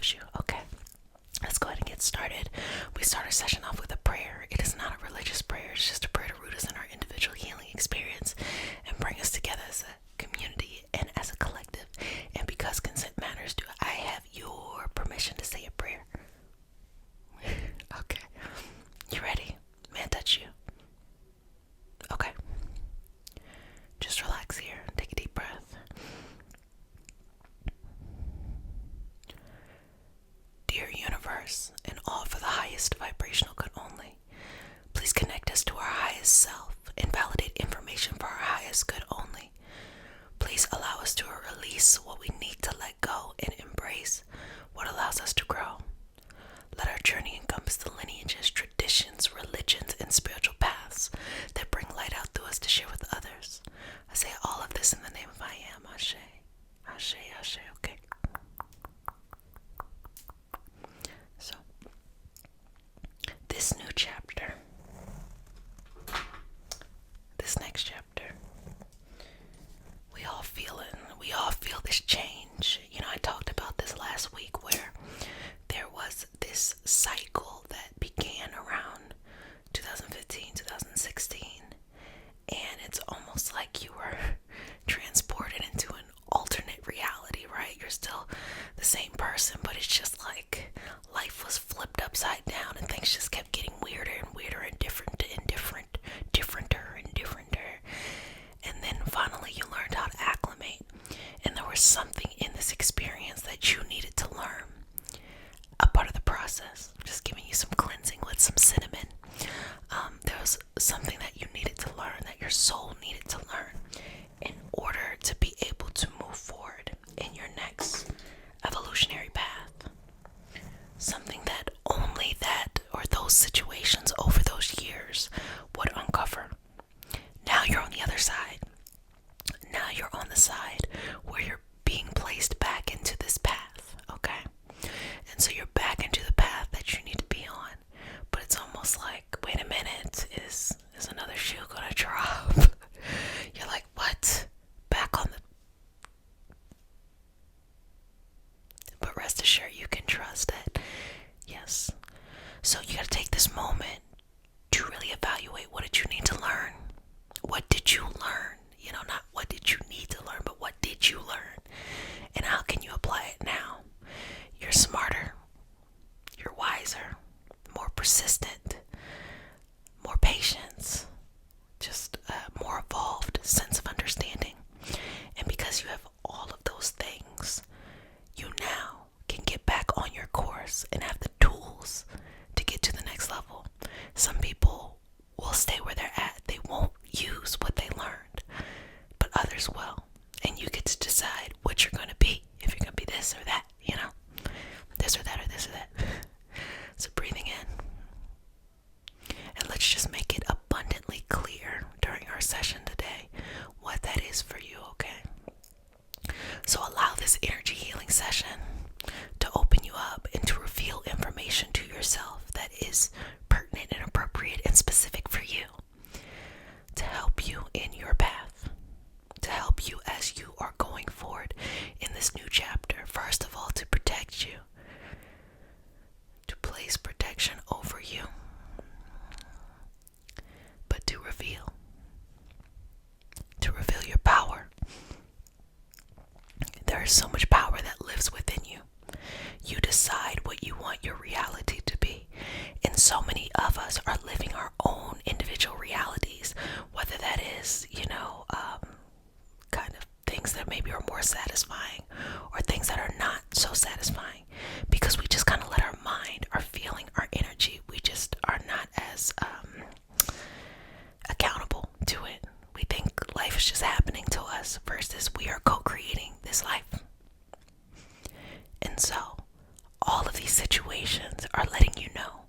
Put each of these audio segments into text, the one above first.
loves you. Okay, let's go ahead and get started. We start our session off with a prayer. It is not a religious prayer. It's just a prayer to root us in our individual healing experience and bring us together as a community and as a collective. And because consent matters, do I have your permission to say a prayer? Okay. You ready? May I touch you? Okay. Just relax here. Take a deep breath. Dear universe, and all for the highest vibrational good only, please connect us to our highest self and validate information for our highest good only. Please allow us to release what we need to let go and embrace what allows us to grow. Let our journey encompass the lineages, traditions, religions, and spiritual paths that bring light out through us to share with others. I say all of this in the name of I am. Ashe. Ashe, Ashe, okay. So, this new chapter, this next chapter, we all feel this change. You know, I talked about this last week where there was this cycle that began around 2015, 2016, and it's almost like you were transported into an alternate reality, right? You're still the same person, but it's just like life was flipped upside down and things just kept getting weirder and weirder and differenter and differenter. And then finally you learned how to acclimate, and there was something in this experience that you needed to learn. A part of the process, just giving you some cleansing with some cinnamon. There was something that you needed to learn, that your soul needed to learn in order to be able to move forward in your next evolutionary path. Something that only that or those situations over those years would uncover. Now you're on the other side. Now you're on the side where you're being placed back into this path, okay? And so you're back into the path that you need to be on. But it's almost like, wait a minute, is another shoe gonna drop? You're like, what? Back on the... But rest assured, you can trust it. Yes. So you gotta take this moment to really evaluate, what did you need to learn? What did you learn? You know, not what did you need to learn, but what did you learn? And how can you apply it now? You're smarter, you're wiser, more persistent, more patience, just a more evolved sense of understanding. And because you have all of those things, you now can get back on your course and have the tools to get to the next level. Some people will stay where they're at. They won't use what they learned, but others will. And you get to decide what you're going to be, if you're going to be this or that, you know, this or that or this or that. So breathing in, and let's just make it abundantly clear during our session today what that is for you, okay? So allow this energy healing session to open you up and to reveal information to yourself that is pertinent and appropriate and specific for you, to help you in your path, to help you as you are going forward in this new chapter. First of all, to protect you, to place protection over you, but to reveal your power. There is so much power that lives within you. You decide what you want your reality to be. And so many of us are living our own individual realities, whether that is, kind of things that maybe are more satisfying or things that are not so satisfying, because we just kind of let our mind, our feeling, our energy, we just are not as accountable to it. We think life is just happening to us versus we are co-creating this life. And so all of these situations are letting you know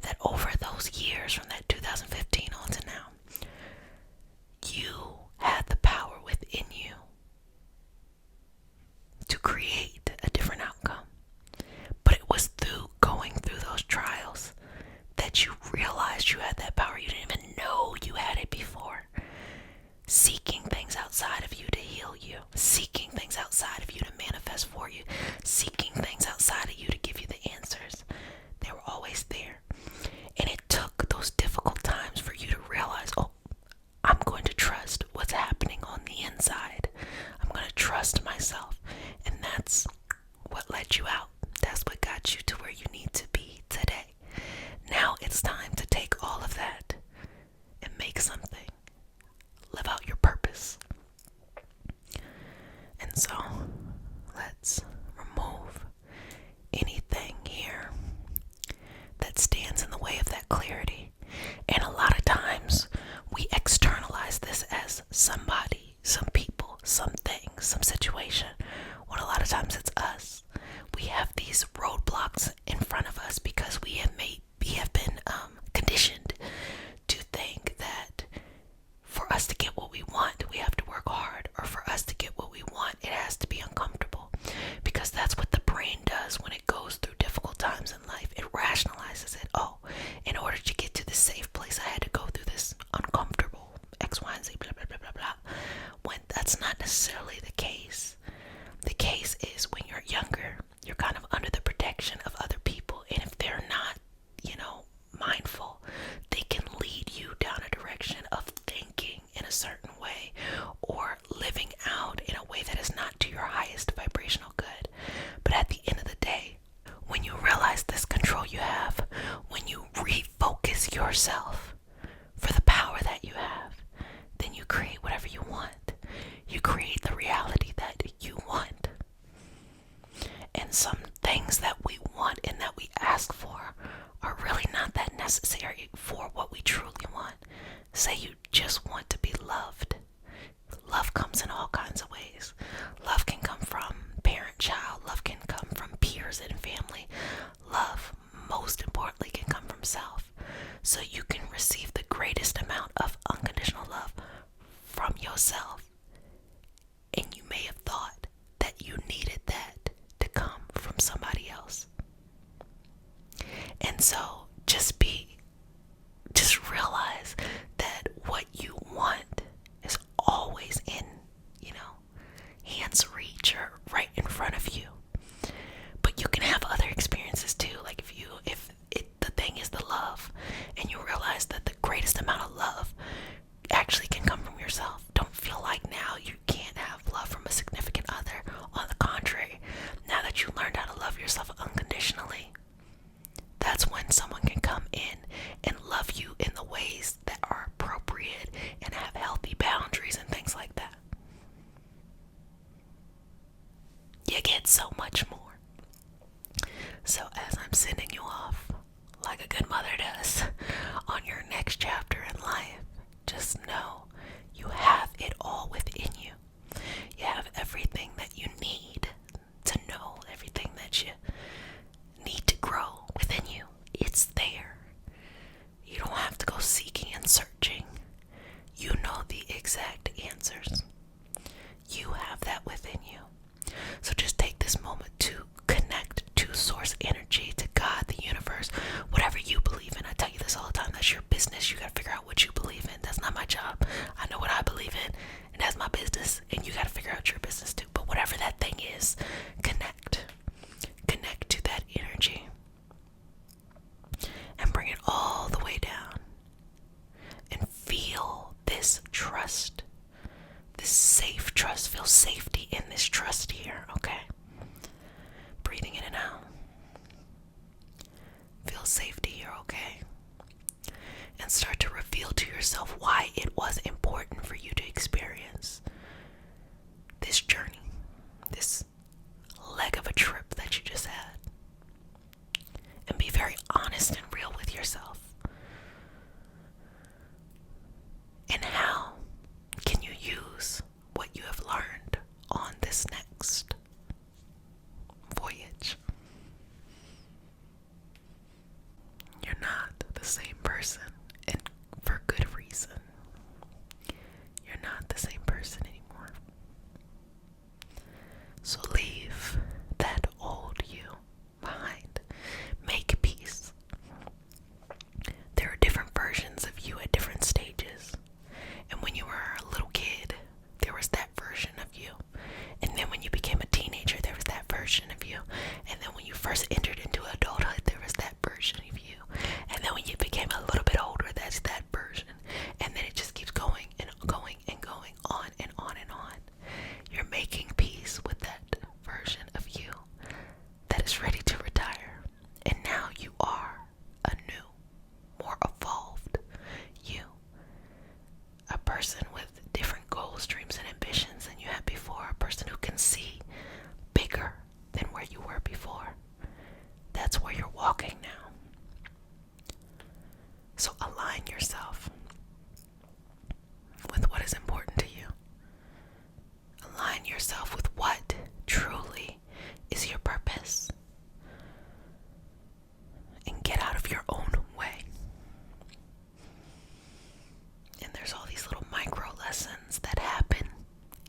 that over those years, from that 2015 on to now, you had the power within you to create a different outcome. But it was through going through those trials that you realized you had that power. You didn't even know you had it before. Seeking things outside of you to heal you, seeking things outside of you to manifest for you, seeking things outside of you to give yourself for the power that you have, then you create whatever you want. You create the reality that you want. And some things that we want and that we ask for are really not that necessary for what we truly want. Say you just want to be loved. Love comes in all kinds of ways. Love can come from parent-child. Love can come from peers and family. Love, most importantly, can come from self. So you can receive the greatest amount of unconditional love from yourself. And you may have thought that you needed that to come from somebody else. And so just realize that what you want is always in, hand's reach or right in front of you. But you can have other experiences too. Like if the thing is the love, and you realize that the greatest amount of love actually can come from yourself. Don't feel like now you can't have love from a significant other. On the contrary, now that you learned how to love yourself unconditionally, that's when someone can come in and love you in the ways that are appropriate and have healthy boundaries and things like that. You get so much more. So as I'm sending you off, like a good mother does, on your next chapter in life, just know you have it all within you. You have everything that you need to know, everything that you need to grow within you. It's there. You don't have to go seeking and searching. You know the exact answers. You have that within you. So just take this moment to connect to source energy, to God, the universe, whatever you believe in. I tell you this all the time. That's your business. You got to figure out what you believe in. That's not my job. I know what I believe in, and that's my business. And you got to figure out your business too. But whatever that thing is, connect. Connect to that energy. And bring it all the way down. And feel this trust. This safe trust. Feel safety in this trust here, okay? Breathing in and out. Feel safety here, okay? And start to reveal to yourself why it was important for you to experience this journey, this leg of a trip that you just had. And be very honest and real with yourself. And how can you use what you have learned on this next voyage? You're not the same person, and for good reason. You're not the same person anymore. So leave that old you behind. Make peace. There are different versions of you at different stages. And when you were a little kid, there was that version of you. And then when you became a teenager, there was that version of you. And then when you first entered into adulthood, there was that version of you. And then when you became a little bit older, that's that version. And then it just keeps going and going and going on and on and on. You're making peace with that version of you that is ready to retire. And now you are a new, more evolved you. A person with different goals, dreams, and ambitions than you had before. A person who can see bigger than where you were before. That's where you're walking now. So align yourself with what is important to you. Align yourself with what truly is your purpose. And get out of your own way. And there's all these little micro lessons that happen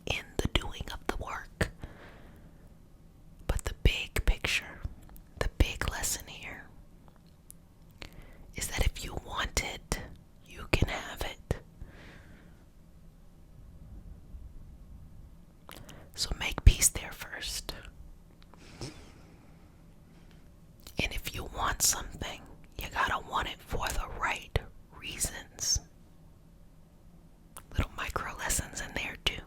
in the doing of the work. But the big picture, the big lesson here, is that if you want it, you can have it. So make peace there first. And if you want something, you gotta want it for the right reasons. Little micro lessons in there too.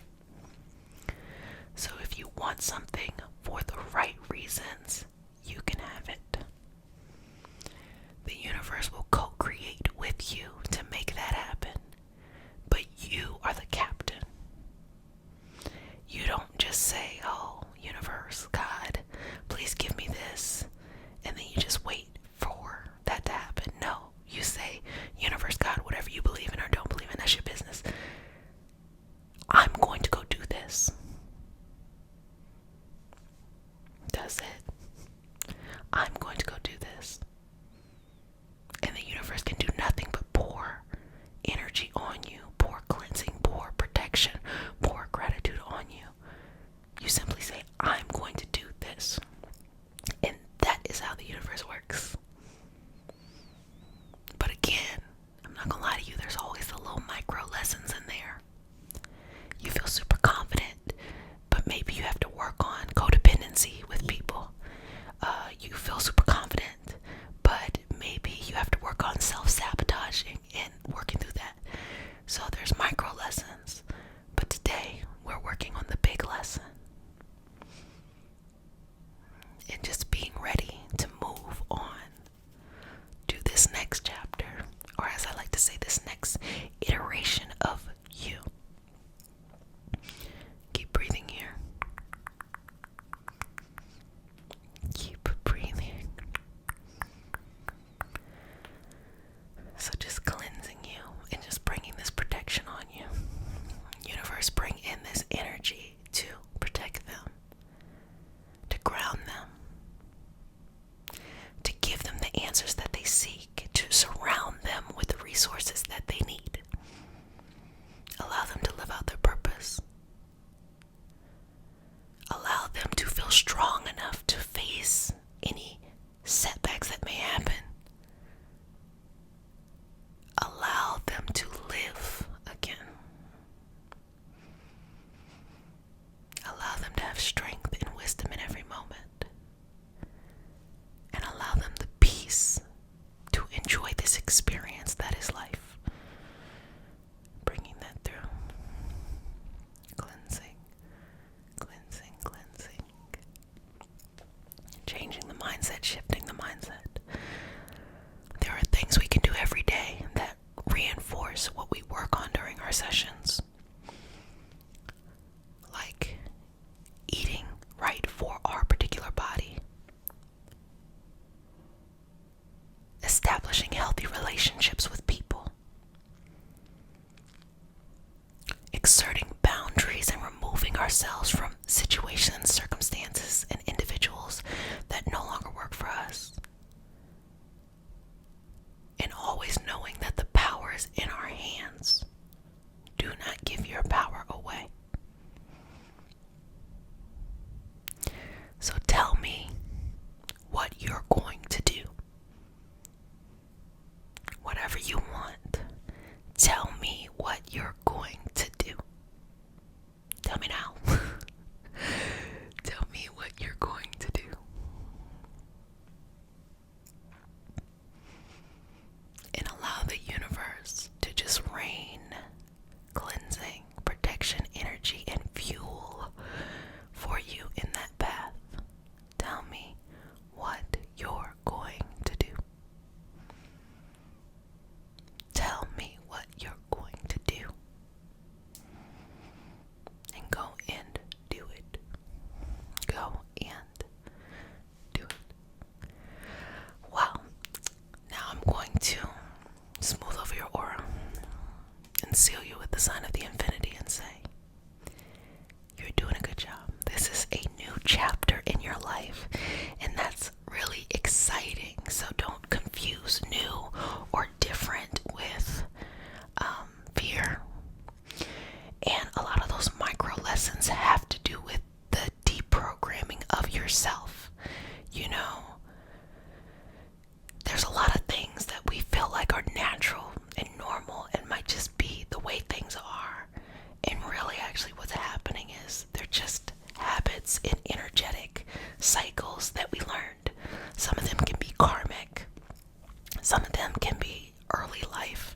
So if you want something for the right reasons, you can have it. The universe will co-create with you're going to do. Whatever you want, tell me what you're going to do. Tell me now. Tell me what you're going to do. And allow the universe to just rain cleansing, protection, energy, and fuel for you in that path. Tell me what you're going to do. Tell me what you're going to do. And go and do it. Go and do it. Well, now I'm going to smooth over your aura and seal you with the sign of the infinity and say, you're doing a good job. This is a new chapter in your life, and that's really exciting. So don't confuse new or different with fear. And a lot of those micro lessons have to do with the deprogramming of yourself. You know, there's a lot of things that we feel like are natural and normal and might just be the way things are. And really, actually, what's happening is they're just habits and energetic cycles that we learned. Some of them can be karmic. Some of them can be early life.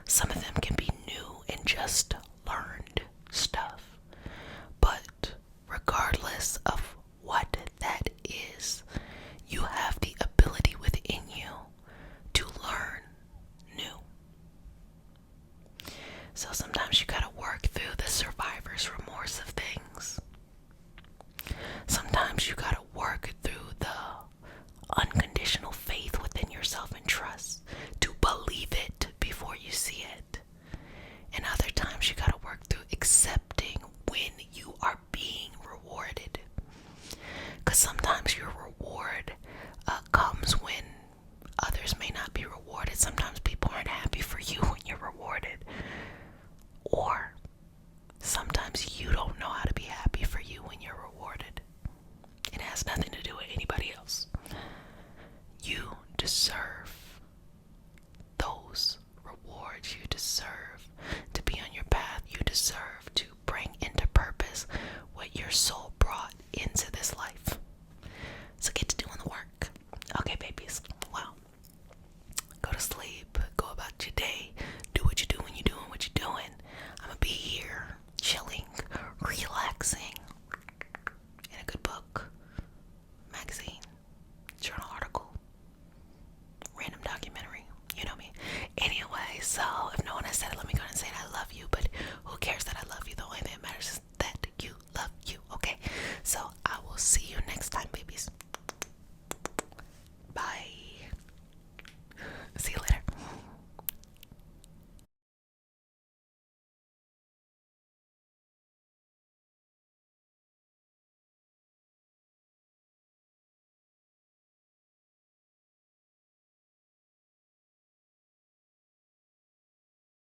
Some of them can be new and just learned stuff. But regardless of what that is, you have the ability within you to learn new. So sometimes you gotta work through the survivor's remorse of things. Sometimes you gotta work through the unconditional faith within yourself and trust to believe it before you see it. And other times you gotta work through accepting when you are being rewarded. Because sometimes your reward comes when others may not be rewarded. Sometimes people aren't happy for you when you're rewarded. Or sometimes you don't know how to be happy for you when you're rewarded. It has nothing to do with anybody else. You deserve